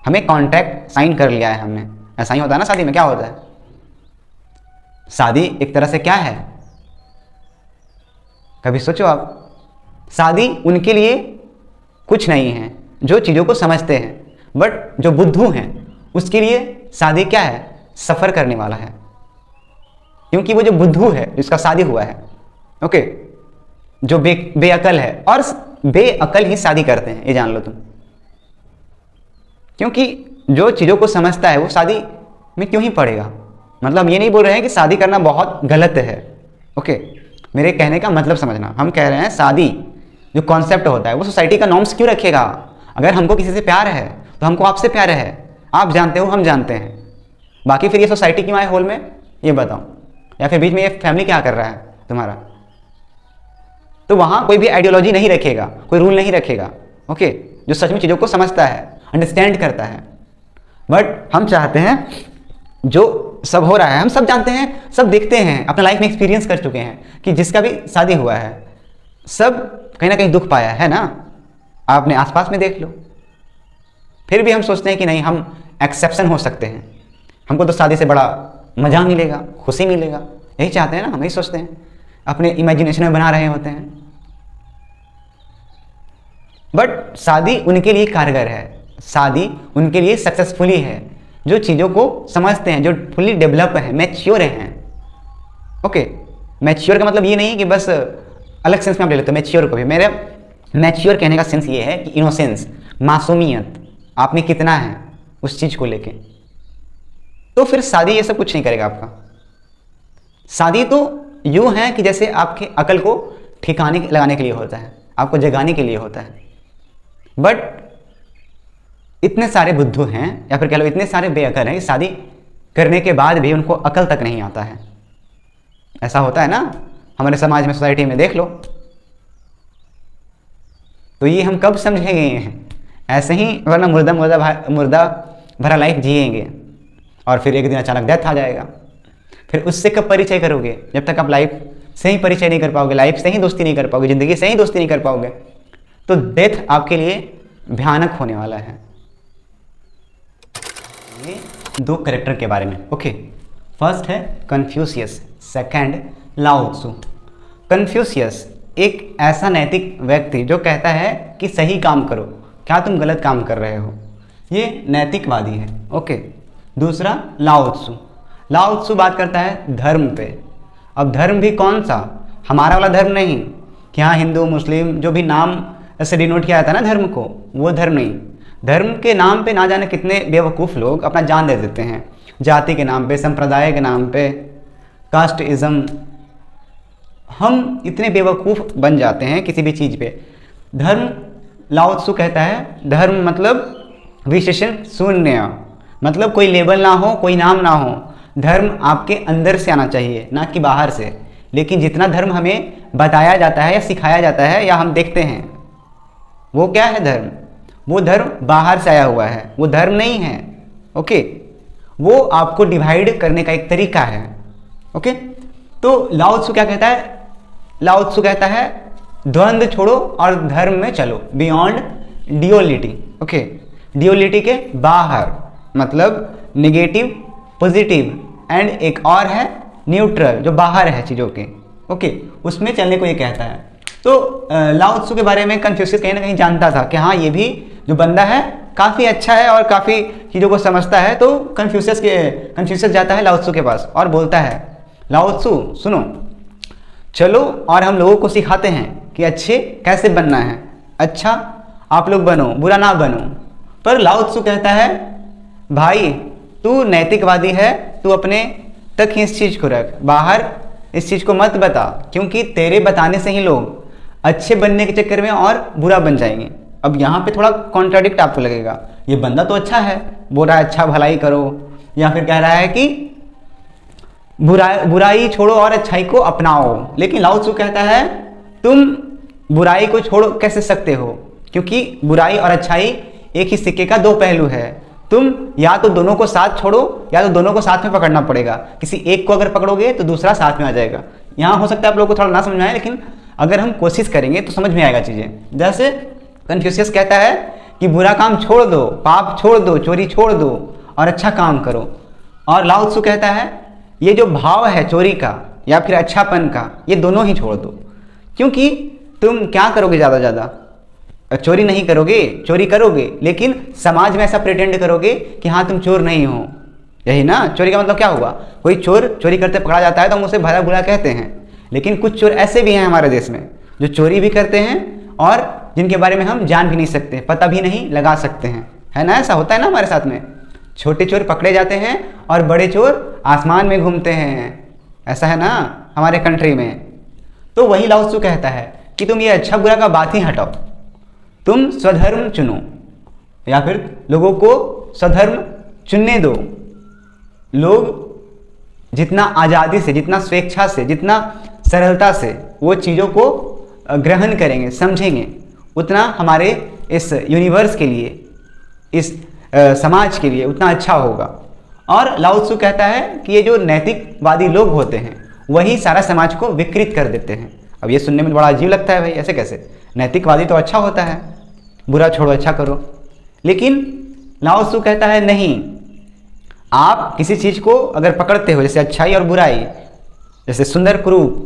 हमें कॉन्ट्रैक्ट साइन कर लिया है हमने। ऐसा ही होता है ना शादी में। क्या होता है शादी एक तरह से, क्या है, कभी सोचो आप, शादी उनके लिए कुछ नहीं है जो चीज़ों को समझते हैं, बट जो बुद्धू हैं उसके लिए शादी क्या है, सफ़र करने वाला है, क्योंकि वो जो बुद्धू है जिसका शादी हुआ है, ओके, जो बेअकल है, और बेअकल ही शादी करते हैं, ये जान लो तुम, क्योंकि जो चीज़ों को समझता है वो शादी में क्यों ही पड़ेगा। मतलब ये नहीं बोल रहे हैं कि शादी करना बहुत गलत है, ओके, मेरे कहने का मतलब समझना, हम कह रहे हैं शादी जो कॉन्सेप्ट होता है वो सोसाइटी का नॉर्म्स क्यों रखेगा। अगर हमको किसी से प्यार है तो हमको आपसे प्यार है, आप जानते हो हम जानते हैं, बाकी फिर ये सोसाइटी क्यों आए होल में, ये बताओ। या फिर बीच में ये फैमिली क्या कर रहा है तुम्हारा। तो वहाँ कोई भी आइडियोलॉजी नहीं रखेगा, कोई रूल नहीं रखेगा, ओके, जो सच में चीज़ों को समझता है, अंडरस्टैंड करता है। बट हम चाहते हैं जो सब हो रहा है हम सब जानते हैं, सब देखते हैं, अपना लाइफ में एक्सपीरियंस कर चुके हैं कि जिसका भी शादी हुआ है सब कहीं ना कहीं दुख पाया है ना, आप अपने आसपास में देख लो। फिर भी हम सोचते हैं कि नहीं, हम एक्सेप्शन हो सकते हैं, हमको तो शादी से बड़ा मज़ा मिलेगा, खुशी मिलेगा, यही चाहते हैं ना, हम यही सोचते हैं, अपने इमेजिनेशन में बना रहे होते हैं। बट शादी उनके लिए कारगर है, शादी उनके लिए सक्सेसफुली है जो चीज़ों को समझते हैं, जो फुली डेवलप हैं, मैच्योर हैं। ओके, मैच्योर का मतलब ये नहीं कि बस अलग सेंस में आप ले लेते हो मैच्योर को भी। मेरे मैच्योर कहने का सेंस ये है कि इनोसेंस, मासूमियत आप में कितना है उस चीज़ को लेके। तो फिर शादी ये सब कुछ नहीं करेगा आपका। शादी तो यूँ है कि जैसे आपके अकल को ठिकाने लगाने के लिए होता है, आपको जगाने के लिए होता है। बट इतने सारे बुद्धू हैं, या फिर कह लो इतने सारे बेअकल हैं कि शादी करने के बाद भी उनको अकल तक नहीं आता है। ऐसा होता है ना हमारे समाज में, सोसाइटी में देख लो। तो ये हम कब समझेंगे हैं ऐसे ही, वरना मुर्दा भरा लाइफ जिएंगे और फिर एक दिन अचानक डेथ आ जाएगा। फिर उससे कब परिचय करोगे, जब तक आप लाइफ से ही परिचय नहीं कर पाओगे, लाइफ से ही दोस्ती नहीं कर पाओगे, ज़िंदगी से ही दोस्ती नहीं कर पाओगे, तो डेथ आपके लिए भयानक होने वाला है। ये दो कैरेक्टर के बारे में। ओके, फर्स्ट है कन्फ्यूशियस, सेकंड लाओ त्सु। कन्फ्यूशियस एक ऐसा नैतिक व्यक्ति जो कहता है कि सही काम करो, क्या तुम गलत काम कर रहे हो, ये नैतिकवादी है। ओके, दूसरा लाओ त्सु। लाओ त्सु बात करता है धर्म पे। अब धर्म भी कौन सा, हमारा वाला धर्म नहीं कि हाँ हिंदू मुस्लिम जो भी नाम ऐसे डिनोट किया जाता है ना धर्म को, वो धर्म नहीं। धर्म के नाम पे ना जाने कितने बेवकूफ़ लोग अपना जान दे देते हैं, जाति के नाम पे, संप्रदाय के नाम पे, कास्टिज़म। हम इतने बेवकूफ़ बन जाते हैं किसी भी चीज़ पे। धर्म, लाओ त्सु कहता है धर्म मतलब विशेषण शून्य, मतलब कोई लेबल ना हो, कोई नाम ना हो। धर्म आपके अंदर से आना चाहिए, ना कि बाहर से। लेकिन जितना धर्म हमें बताया जाता है या सिखाया जाता है या हम देखते हैं, वो क्या है धर्म, वो धर्म बाहर से आया हुआ है, वो धर्म नहीं है। ओके, वो आपको डिवाइड करने का एक तरीका है। ओके, तो लाओ त्सु क्या कहता है, लाओ त्सु कहता है द्वंद्व छोड़ो और धर्म में चलो, बियॉन्ड ड्यूअलिटी। ओके, ड्यूअलिटी के बाहर, मतलब निगेटिव, पॉजिटिव, एंड एक और है न्यूट्रल जो बाहर है चीज़ों के। ओके, उसमें चलने को ये कहता है। तो लाओ त्सु के बारे में कन्फ्यूशियस कहीं ना कहीं जानता था कि हाँ ये भी जो बंदा है काफ़ी अच्छा है और काफ़ी चीज़ों को समझता है। तो कन्फ्यूशियस जाता है लाओ त्सु के पास और बोलता है, लाओ त्सु सुनो, चलो और हम लोगों को सिखाते हैं कि अच्छे कैसे बनना है, अच्छा आप लोग बनो, बुरा ना बनो। पर लाओ त्सु कहता है भाई तू नैतिकवादी है, तू अपने तक ही इस चीज़ को रख, बाहर इस चीज़ को मत बता, क्योंकि तेरे बताने से ही लोग अच्छे बनने के चक्कर में और बुरा बन जाएंगे। अब यहाँ पे थोड़ा कॉन्ट्राडिक्ट आपको लगेगा, ये बंदा तो अच्छा है, बोल रहा है अच्छा भलाई करो, या फिर कह रहा है कि बुराई छोड़ो और अच्छाई को अपनाओ। लेकिन लाओ त्सु कहता है तुम बुराई को छोड़ कैसे सकते हो, क्योंकि बुराई और अच्छाई एक ही सिक्के का दो पहलू है। तुम या तो दोनों को साथ छोड़ो या तो दोनों को साथ में पकड़ना पड़ेगा। किसी एक को अगर पकड़ोगे तो दूसरा साथ में आ जाएगा। यहाँ हो सकता है आप लोगों को थोड़ा ना समझ में आए, लेकिन अगर हम कोशिश करेंगे तो समझ में आएगा चीज़ें। जैसे कन्फ्यूशियस कहता है कि बुरा काम छोड़ दो, पाप छोड़ दो, चोरी छोड़ दो और अच्छा काम करो। और लाओ त्सु कहता है ये जो भाव है चोरी का या फिर अच्छापन का, ये दोनों ही छोड़ दो, क्योंकि तुम क्या करोगे, ज़्यादा ज़्यादा चोरी नहीं करोगे, चोरी करोगे लेकिन समाज में ऐसा प्रिटेंड करोगे कि हाँ तुम चोर नहीं हो। यही ना चोरी का मतलब क्या हुआ, कोई चोर चोरी करते पकड़ा जाता है तो हम उसे भला बुरा कहते हैं। लेकिन कुछ चोर ऐसे भी हैं हमारे देश में जो चोरी भी करते हैं और जिनके बारे में हम जान भी नहीं सकते, पता भी नहीं लगा सकते हैं, है ना। ऐसा होता है ना हमारे साथ में, छोटे चोर पकड़े जाते हैं और बड़े चोर आसमान में घूमते हैं, ऐसा है ना। हमारे कंट्री में। तो वही लाओ त्सु कहता है कि तुम ये अच्छा बुरा का बात ही हटाओ, तुम स्वधर्म चुनो, या फिर लोगों को स्वधर्म चुनने दो। लोग जितना आज़ादी से, जितना स्वेच्छा से, जितना सरलता से वो चीज़ों को ग्रहण करेंगे, समझेंगे, उतना हमारे इस यूनिवर्स के लिए, इस समाज के लिए उतना अच्छा होगा। और लाओ त्सु कहता है कि ये जो नैतिकवादी लोग होते हैं वही सारा समाज को विकृत कर देते हैं। अब ये सुनने में बड़ा अजीब लगता है, भाई ऐसे कैसे, नैतिकवादी तो अच्छा होता है, बुरा छोड़ो अच्छा करो। लेकिन लाओ त्सु कहता है नहीं, आप किसी चीज़ को अगर पकड़ते हो, जैसे अच्छाई और बुराई, जैसे सुंदर कुरूप,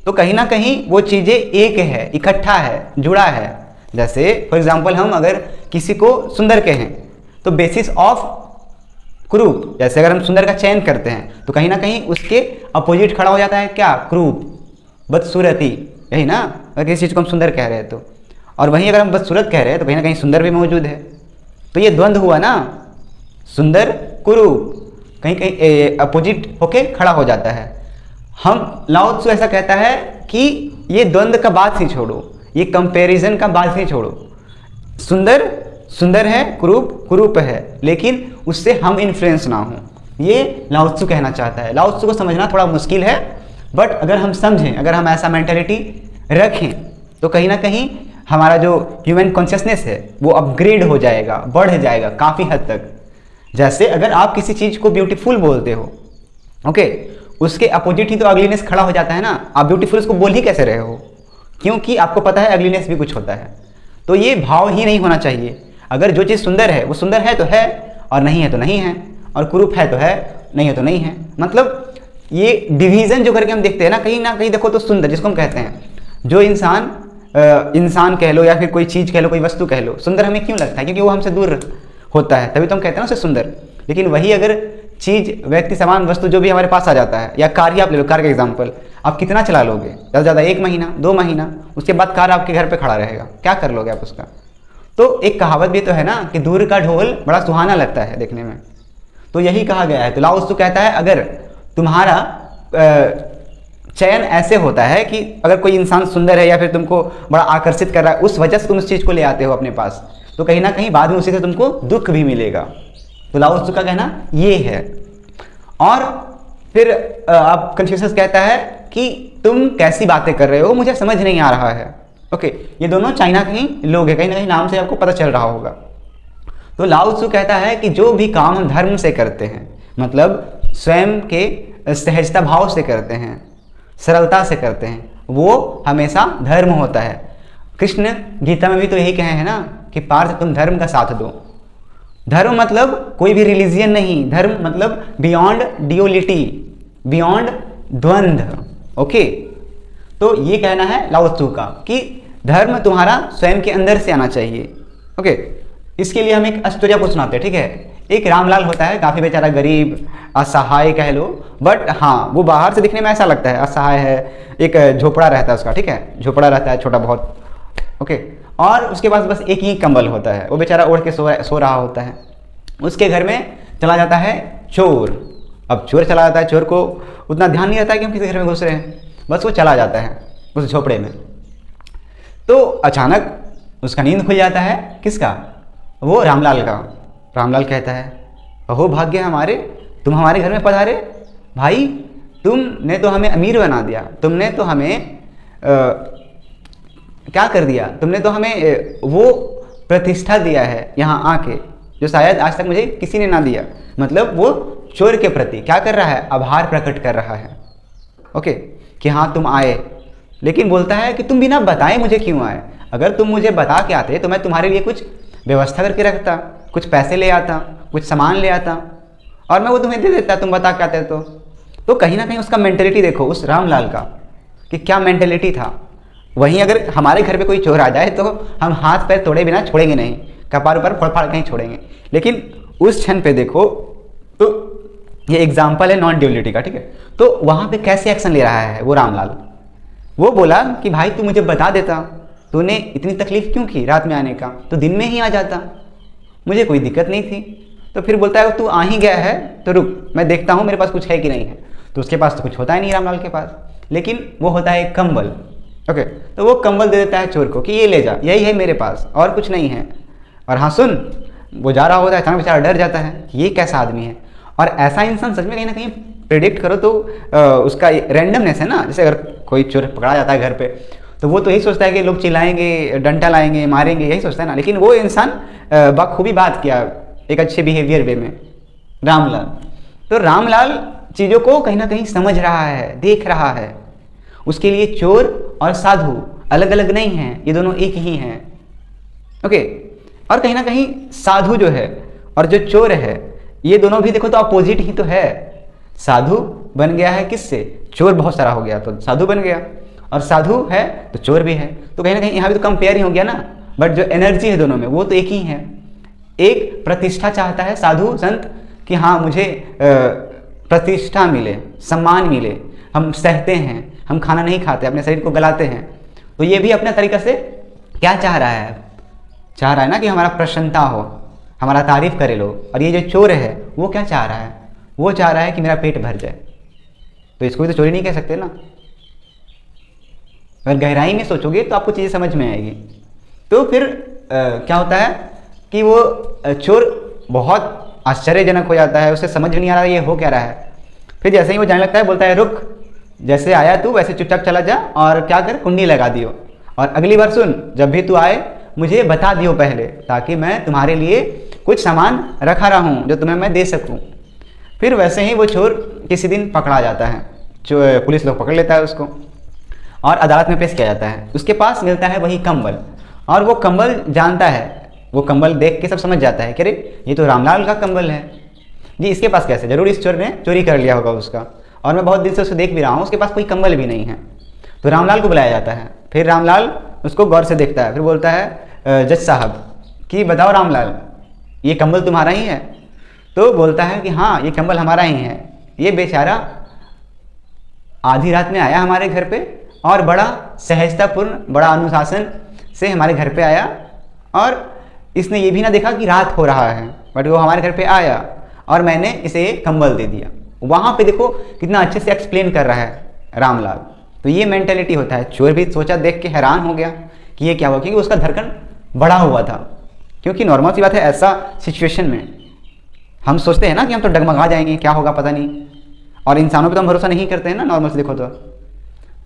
तो कहीं ना कहीं वो चीज़ें एक है, इकट्ठा है, जुड़ा है। जैसे फॉर एग्जांपल हम अगर किसी को सुंदर कहें तो बेसिस ऑफ कुरूप, जैसे अगर हम सुंदर का चयन करते हैं तो कहीं ना कहीं उसके अपोजिट खड़ा हो जाता है क्या, क्रूप, बदसूरती, यही ना, अगर किसी चीज़ को हम सुंदर कह रहे हैं तो। और वहीं अगर हम बदसूरत कह रहे हैं तो कहीं ना कहीं सुंदर भी मौजूद है। तो ये द्वंद्व हुआ ना, सुंदर कुरूप कहीं कहीं अपोजिट होके खड़ा हो जाता है। हम लाओ त्सु ऐसा कहता है कि ये द्वंद्व का बात ही छोड़ो, ये कंपैरिजन का बात ही छोड़ो। सुंदर सुंदर है, कुरूप कुरूप है, लेकिन उससे हम इन्फ्लुएंस ना हो, ये लाओ त्सु कहना चाहता है। लाओ त्सु को समझना थोड़ा मुश्किल है, बट अगर हम समझें, अगर हम ऐसा मेंटेलिटी रखें तो कहीं ना कहीं हमारा जो ह्यूमन कॉन्शियसनेस है वो अपग्रेड हो जाएगा, बढ़ जाएगा काफ़ी हद तक। जैसे अगर आप किसी चीज़ को ब्यूटीफुल बोलते हो, ओके, उसके अपोजिट ही तो अगलीनेस खड़ा हो जाता है ना। आप ब्यूटीफुल उसको बोल ही कैसे रहे हो, क्योंकि आपको पता है अगलीनेस भी कुछ होता है। तो ये भाव ही नहीं होना चाहिए। अगर जो चीज़ सुंदर है वो सुंदर है तो है, और नहीं है तो नहीं है, और कुरूप है तो है, नहीं है तो नहीं है। मतलब ये डिवीज़न जो करके हम देखते हैं ना कहीं देखो तो सुंदर, जिसको हम कहते हैं, जो इंसान कह लो या फिर कोई चीज़ कह लो, कोई वस्तु कह लो, सुंदर हमें क्यों लगता है, क्योंकि वो हमसे दूर होता है, तभी तो हम कहते हैं ना उसे सुंदर। लेकिन वही अगर चीज़, व्यक्ति, सामान, वस्तु जो भी हमारे पास आ जाता है, या कार ही आप ले लो, कार का एग्जाम्पल, आप कितना चला लोगे, ज़्यादा से ज़्यादा 1 महीना 2 महीना, उसके बाद कार आपके घर पे खड़ा रहेगा, क्या कर लोगे आप उसका। तो एक कहावत भी तो है ना कि दूर का ढोल बड़ा सुहाना लगता है देखने में, तो यही कहा गया है। तो लाओ त्सु कहता है अगर तुम्हारा चयन ऐसे होता है कि अगर कोई इंसान सुंदर है या फिर तुमको बड़ा आकर्षित कर रहा है, उस वजह से तुम उस चीज़ को ले आते हो अपने पास, तो कहीं ना कहीं बाद में उसी से तुमको दुख भी मिलेगा। तो लाओ त्सु का कहना ये है। और फिर आप कन्फ्यूशियस कहता है कि तुम कैसी बातें कर रहे हो, मुझे समझ नहीं आ रहा है। ओके, ये दोनों चाइना के ही लोग हैं, कहीं ना कहीं नाम से आपको पता चल रहा होगा। तो लाओ त्सु कहता है कि जो भी काम हम धर्म से करते हैं, मतलब स्वयं के सहजता भाव से करते हैं, सरलता से करते हैं, वो हमेशा धर्म होता है। कृष्ण गीता में भी तो यही कहे हैं ना कि पार्थ तुम धर्म का साथ दो। धर्म मतलब कोई भी रिलीजियन नहीं, धर्म मतलब बियॉन्ड ड्यूअलिटी, बियॉन्ड द्वंद्व। ओके, तो ये कहना है लाओ त्सु का कि धर्म तुम्हारा स्वयं के अंदर से आना चाहिए। ओके, इसके लिए हम एक स्टोरी सुनाते हैं, ठीक है। एक रामलाल होता है, काफ़ी बेचारा गरीब, असहाय कह लो, बट हाँ वो बाहर से दिखने में ऐसा लगता है असहाय है। एक झोपड़ा रहता है उसका, ठीक है, झोपड़ा रहता है छोटा बहुत, ओके, और उसके पास बस एक ही कंबल होता है, वो बेचारा ओढ़ के सो रहा होता है। उसके घर में चला जाता है चोर। अब चोर चला जाता है, चोर को उतना ध्यान नहीं रहता है कि हम किसी घर में घुस रहे हैं, बस वो चला जाता है उस झोपड़े में। तो अचानक उसका नींद खुल जाता है, किसका, वो रामलाल का। रामलाल कहता है अहो भाग्य हमारे, तुम हमारे घर में पधारे। भाई तुमने तो हमें अमीर बना दिया, तुमने तो हमें क्या कर दिया, तुमने तो हमें वो प्रतिष्ठा दिया है यहाँ आके जो शायद आज तक मुझे किसी ने ना दिया। मतलब वो चोर के प्रति क्या कर रहा है, आभार प्रकट कर रहा है। ओके, कि हाँ तुम आए, लेकिन बोलता है कि तुम बिना बताए मुझे क्यों आए। अगर तुम मुझे बता के आते तो मैं तुम्हारे लिए कुछ व्यवस्था करके रखता, कुछ पैसे ले आता, कुछ सामान ले आता, और मैं वो तुम्हें दे देता, तुम बता के आते तो कहीं ना कहीं उसका मेंटेलिटी देखो उस रामलाल का कि क्या मेंटेलिटी था। वहीं अगर हमारे घर पे कोई चोर आ जाए तो हम हाथ पैर तोड़े बिना छोड़ेंगे नहीं, कपार ऊपर फोड़ फाड़ के ही छोड़ेंगे। लेकिन उस क्षण पे देखो, तो ये एग्जाम्पल है नॉन ड्यूअलिटी का, ठीक है। तो वहाँ पे कैसे एक्शन ले रहा है वो रामलाल। वो बोला कि भाई तू मुझे बता देता, तूने इतनी तकलीफ क्यों की रात में आने का, तो दिन में ही आ जाता, मुझे कोई दिक्कत नहीं थी। तो फिर बोलता है तू आ ही गया है तो रुक, मैं देखता हूँ मेरे पास कुछ है कि नहीं है। तो उसके पास तो कुछ होता ही नहीं रामलाल के पास, लेकिन वो होता है एक कंबल। ओके, तो वो कंबल दे देता है चोर को कि ये ले जा, यही है मेरे पास और कुछ नहीं है। और हाँ सुन, वो जा रहा होता है, अचानक बेचारा डर जाता है कि ये कैसा आदमी है। और ऐसा इंसान सच में कहीं ना कहीं प्रेडिक्ट करो तो उसका रैंडमनेस है ना, जैसे अगर कोई चोर पकड़ा जाता है घर पे तो वो तो यही सोचता है कि लोग चिल्लाएंगे, डंडा लाएंगे, मारेंगे, यही सोचता है ना। लेकिन वो इंसान बखूबी बात किया एक अच्छे बिहेवियर वे में, रामलाल। तो रामलाल चीज़ों को कहीं ना कहीं समझ रहा है, देख रहा है। उसके लिए चोर और साधु अलग अलग नहीं हैं, ये दोनों एक ही हैं। ओके, और कहीं ना कहीं साधु जो है और जो चोर है, ये दोनों भी देखो तो अपोजिट ही तो है। साधु बन गया है किससे? चोर बहुत सारा हो गया तो साधु बन गया, और साधु है तो चोर भी है। तो कहीं ना कहीं यहाँ भी तो कंपेयर ही हो गया ना। बट जो एनर्जी है दोनों में वो तो एक ही है। एक प्रतिष्ठा चाहता है साधु संत कि हाँ मुझे प्रतिष्ठा मिले, सम्मान मिले, हम सहते हैं, हम खाना नहीं खाते, अपने शरीर को गलाते हैं। तो ये भी अपने तरीक़े से क्या चाह रहा है? चाह रहा है ना कि हमारा प्रसन्नता हो, हमारा तारीफ करे लोग। और ये जो चोर है वो क्या चाह रहा है? वो चाह रहा है कि मेरा पेट भर जाए। तो इसको भी तो चोरी नहीं कह सकते ना। अगर गहराई में सोचोगे तो आपको चीज़ें समझ में आएगी। तो फिर क्या होता है कि वो चोर बहुत आश्चर्यजनक हो जाता है, उसे समझ नहीं आ रहा ये हो क्या रहा है। फिर जैसे ही वो जाने लगता है बोलता है रुक, जैसे आया तू वैसे चुपचाप चला जा और क्या कर, कुंडी लगा दियो, और अगली बार सुन, जब भी तू आए मुझे बता दियो पहले, ताकि मैं तुम्हारे लिए कुछ सामान रखा रहा हूँ जो तुम्हें मैं दे सकूँ। फिर वैसे ही वो चोर किसी दिन पकड़ा जाता है, जो पुलिस लोग पकड़ लेता है उसको और अदालत में पेश किया जाता है। उसके पास मिलता है वही कंबल, और वो कंबल जानता है, वो कंबल देख के सब समझ जाता है कि अरे ये तो रामलाल का कंबल है जी, इसके पास कैसे? जरूर इस चोर ने चोरी कर लिया होगा उसका, और मैं बहुत दिन से उसे देख भी रहा हूँ, उसके पास कोई कंबल भी नहीं है। तो रामलाल को बुलाया जाता है। फिर रामलाल उसको गौर से देखता है, फिर बोलता है जज साहब कि बताओ रामलाल, ये कंबल तुम्हारा ही है? तो बोलता है कि हाँ ये कंबल हमारा ही है। ये बेचारा आधी रात में आया हमारे घर पे और बड़ा सहजतापूर्ण, बड़ा अनुशासन से हमारे घर पे आया, और इसने ये भी ना देखा कि रात हो रहा है, बट वो हमारे घर पे आया और मैंने इसे कंबल दे दिया। वहाँ पे देखो कितना अच्छे से एक्सप्लेन कर रहा है रामलाल। तो ये मेंटेलिटी होता है। चोर भी सोचा, देख के हैरान हो गया कि ये क्या हुआ, क्योंकि उसका धड़कन बढ़ा हुआ था। क्योंकि नॉर्मल सी बात है, ऐसा सिचुएशन में हम सोचते हैं ना कि हम तो डगमगा जाएंगे, क्या होगा पता नहीं, और इंसानों पे तो हम भरोसा नहीं करते हैं ना नॉर्मल से देखो तो।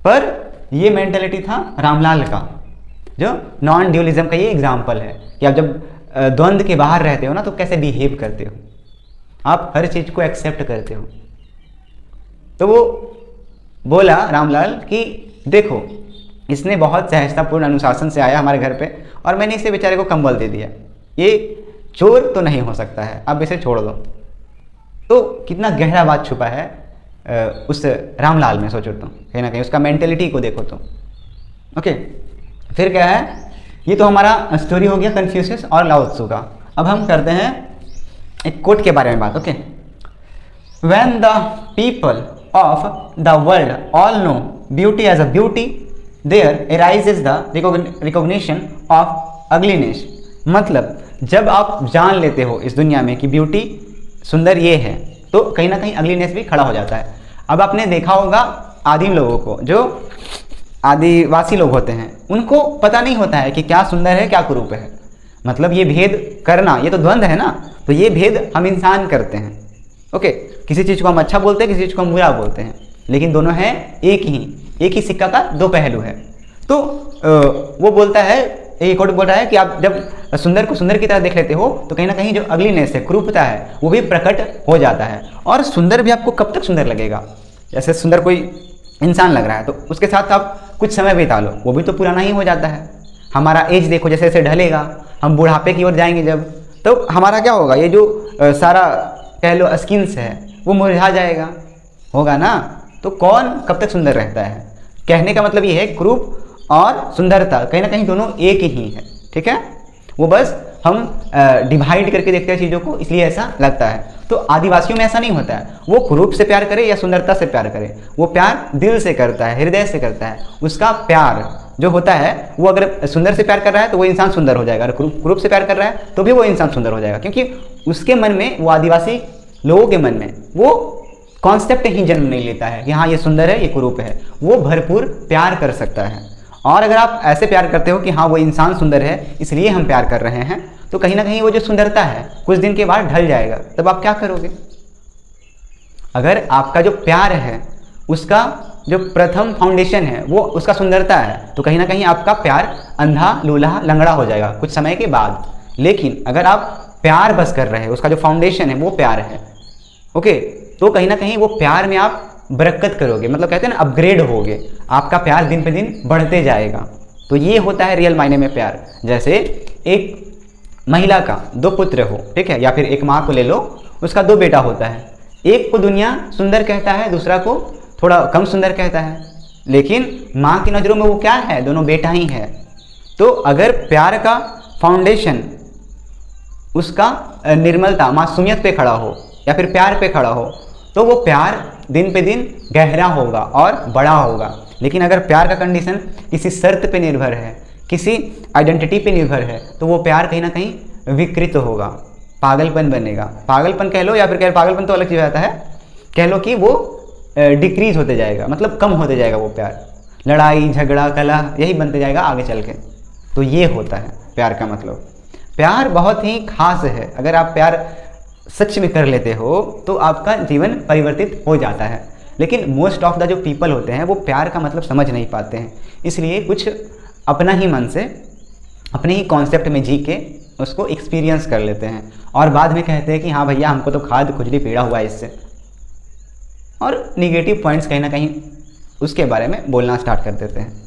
पर ये मेंटेलिटी था रामलाल का, जो नॉन ड्यूलिज्म का ये एग्जाम्पल है कि आप जब द्वंद्व के बाहर रहते हो ना तो कैसे बिहेव करते हो, आप हर चीज़ को एक्सेप्ट करते हो। तो वो बोला रामलाल कि देखो इसने बहुत सहजतापूर्ण अनुशासन से आया हमारे घर पे और मैंने इसे बेचारे को कंबल दे दिया, ये चोर तो नहीं हो सकता है, अब इसे छोड़ दो। तो कितना गहरा बात छुपा है उस रामलाल में, सोचो तो कहीं ना कहीं उसका मेंटेलिटी को देखो तो। ओके, फिर क्या है, ये तो हमारा स्टोरी हो गया कन्फ्यूशियस और लाओ त्सु का। अब हम करते हैं एक कोट के बारे में बात। Okay, when the people of the world all know beauty as a beauty, there arises the recognition of ugliness. मतलब जब आप जान लेते हो इस दुनिया में कि ब्यूटी सुंदर ये है, तो कहीं ना कहीं अगलीनेस भी खड़ा हो जाता है। अब आपने देखा होगा आदिम लोगों को, जो आदिवासी लोग होते हैं, उनको पता नहीं होता है कि क्या सुंदर है क्या कुरूप है। मतलब ये भेद करना, ये तो द्वंद्व है ना, तो ये भेद हम इंसान करते हैं। ओके, किसी चीज़ को हम अच्छा बोलते हैं, किसी चीज़ को हम बुरा बोलते हैं, लेकिन दोनों हैं एक ही सिक्का का दो पहलू है। तो वो बोलता है, एक कोट बोल रहा है कि आप जब सुंदर को सुंदर की तरह देख लेते हो तो कहीं ना कहीं जो अगलीनेस है, कुरूपता है, वो भी प्रकट हो जाता है। और सुंदर भी आपको कब तक सुंदर लगेगा? जैसे सुंदर कोई इंसान लग रहा है तो उसके साथ आप कुछ समय बिता लो, वो भी तो पुराना ही हो जाता है। हमारा एज देखो, जैसे जैसे ढलेगा, हम बुढ़ापे की ओर जाएंगे जब, तो हमारा क्या होगा, ये जो सारा कह लो स्किन्स है वो मुरझा जाएगा, होगा ना। तो कौन कब तक सुंदर रहता है? कहने का मतलब ये है कुरूप और सुंदरता कहीं ना कहीं दोनों एक ही है, ठीक है। वो बस हम डिवाइड करके देखते हैं चीज़ों को, इसलिए ऐसा लगता है। तो आदिवासियों में ऐसा नहीं होता है, वो कुरूप से प्यार करे या सुंदरता से प्यार करे, वो प्यार दिल से करता है, हृदय से करता है। उसका प्यार जो होता है, वो अगर सुंदर से प्यार कर रहा है तो वो इंसान सुंदर हो जाएगा, अगर कुरूप से प्यार कर रहा है तो भी वो इंसान सुंदर हो जाएगा, क्योंकि उसके मन में, वो आदिवासी लोगों के मन में, वो कॉन्सेप्ट ही जन्म नहीं लेता है कि हाँ ये सुंदर है, ये कुरूप है, वो भरपूर प्यार कर सकता है। और अगर आप ऐसे प्यार करते हो कि हाँ वो इंसान सुंदर है इसलिए हम प्यार कर रहे हैं, तो कहीं ना कहीं वो जो सुंदरता है कुछ दिन के बाद ढल जाएगा, तब आप क्या करोगे? अगर आपका जो प्यार है उसका जो प्रथम फाउंडेशन है वो उसका सुंदरता है, तो कहीं ना कहीं आपका प्यार अंधा लूल्हा लंगड़ा हो जाएगा कुछ समय के बाद। लेकिन अगर आप प्यार बस कर रहे हैं, उसका जो फाउंडेशन है वो प्यार है, ओके, तो कहीं ना कहीं वो प्यार में आप बरकत करोगे, मतलब कहते हैं ना अपग्रेड होगे, आपका प्यार दिन पे दिन बढ़ते जाएगा। तो ये होता है रियल मायने में प्यार। जैसे एक महिला का 2 पुत्र हो, ठीक है, या फिर एक माँ को ले लो, उसका 2 बेटा होता है, एक को दुनिया सुंदर कहता है, दूसरा को थोड़ा कम सुंदर कहता है, लेकिन माँ की नज़रों में वो क्या है? दोनों बेटा ही है। तो अगर प्यार का फाउंडेशन उसका निर्मलता मासूमियत पे खड़ा हो या फिर प्यार पे खड़ा हो, तो वो प्यार दिन पे दिन गहरा होगा और बड़ा होगा। लेकिन अगर प्यार का कंडीशन किसी शर्त पे निर्भर है, किसी आइडेंटिटी पे निर्भर है, तो वो प्यार कहीं ना कहीं विकृत होगा, पागलपन बनेगा। पागलपन कह लो या फिर पागलपन तो अलग चीज़ आता है, कह लो कि वो डिक्रीज होते जाएगा, मतलब कम होते जाएगा वो प्यार, लड़ाई झगड़ा कलह यही बनते जाएगा आगे चल के। तो ये होता है प्यार का मतलब। प्यार बहुत ही खास है, अगर आप प्यार सच में कर लेते हो तो आपका जीवन परिवर्तित हो जाता है। लेकिन मोस्ट ऑफ द जो पीपल होते हैं वो प्यार का मतलब समझ नहीं पाते हैं, इसलिए कुछ अपना ही मन से अपने ही कॉन्सेप्ट में जी के उसको एक्सपीरियंस कर लेते हैं और बाद में कहते हैं कि हाँ भैया हमको तो खाद खुजली पीड़ा हुआ है इससे, और निगेटिव पॉइंट्स कहीं ना कहीं उसके बारे में बोलना स्टार्ट कर देते हैं।